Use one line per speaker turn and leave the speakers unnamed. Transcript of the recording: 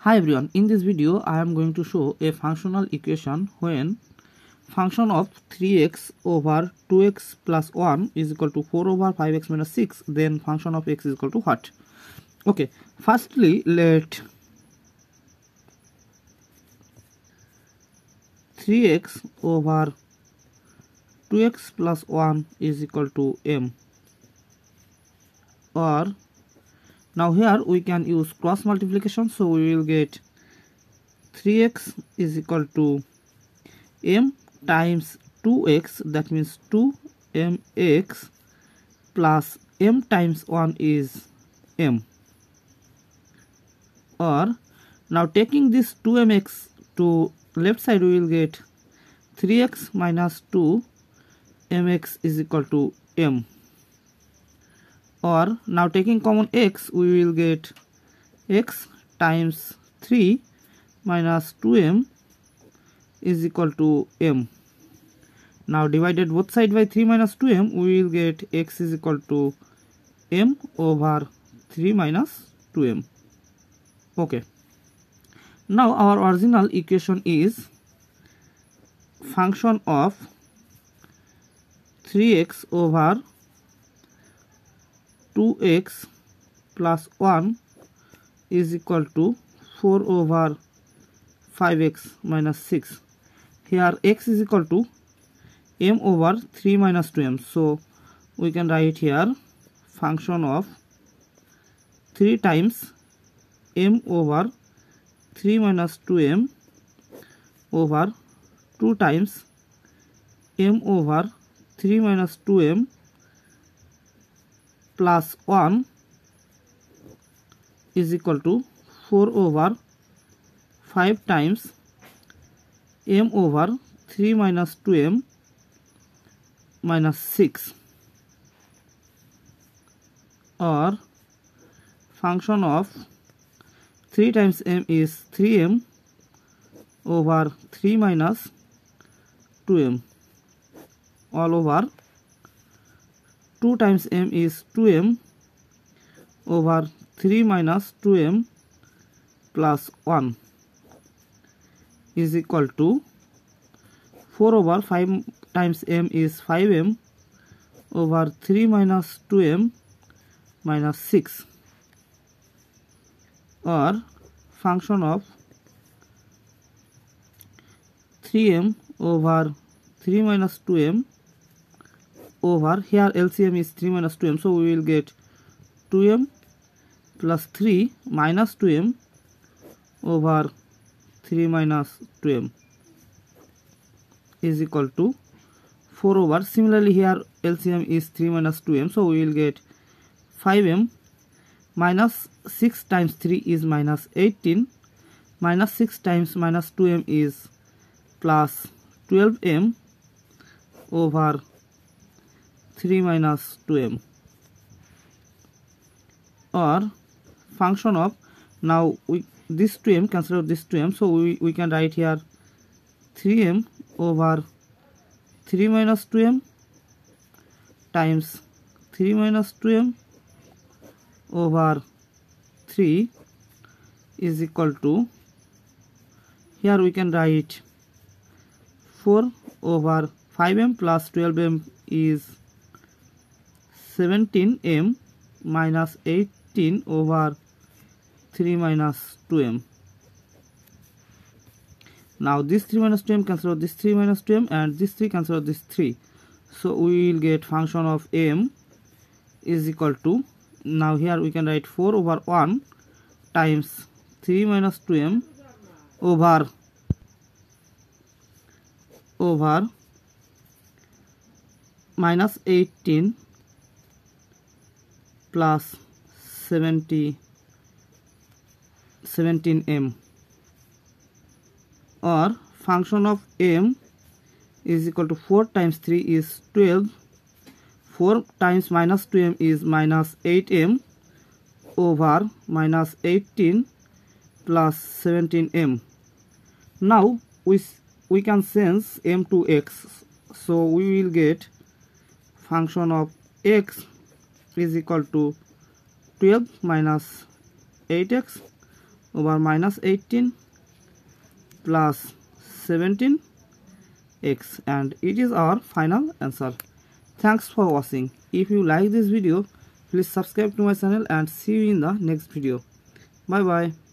Hi everyone, in this video I am going to show a functional equation when function of 3x over 2x plus 1 is equal to 4 over 5x minus 6, then function of x is equal to what? Okay, firstly let 3x over 2x plus 1 is equal to m, or now here we can use cross multiplication, so we will get 3x is equal to m times 2x, that means 2mx, plus m times 1 is m, or now taking this 2mx to left side we will get 3x minus 2mx is equal to m, or now taking common x we will get x times 3 minus 2m is equal to m. Now divided both side by 3 minus 2m, we will get x is equal to m over 3 minus 2m. Okay. Now our original equation is function of 3x over 2x plus 1 is equal to 4 over 5x minus 6. Here x is equal to m over 3 minus 2m, so we can write here function of 3 times m over 3 minus 2m over 2 times m over 3 minus 2m plus 1 is equal to 4 over 5 times m over 3 minus 2m minus 6, or function of 3 times m is 3m over 3 minus 2m all over 2 times m is 2m over 3 minus 2m plus 1 is equal to 4 over 5 times m is 5m over 3 minus 2m minus 6, or function of 3m over 3 minus 2m over, here LCM is 3 minus 2m, so we will get 2m plus 3 minus 2m over 3 minus 2m is equal to 4 over, similarly here LCM is 3 minus 2m, so we will get 5m minus 6 times 3 is minus 18, minus 6 times minus 2m is plus 12m over 3 minus 2m, or function of, now this 2m cancel out this 2m, so we can write here 3m over 3 minus 2m times 3 minus 2m over 3 is equal to, here we can write 4 over 5m plus 12m is 17m minus 18 over 3 minus 2m. Now this 3 minus 2m cancel out this 3 minus 2m, and this 3 cancel out this 3, so we will get function of m is equal to, now here we can write 4 over 1 times 3 minus 2m over minus 18 plus 17m, or function of m is equal to 4 times 3 is 12, 4 times minus 2m is minus 8m over minus 18 plus 17m. Now we can change m to x, so we will get function of x is equal to 12 minus 8x over minus 18 plus 17x, and it is our final answer. Thanks for watching. If you like this video, please subscribe to my channel and see you in the next video. Bye bye.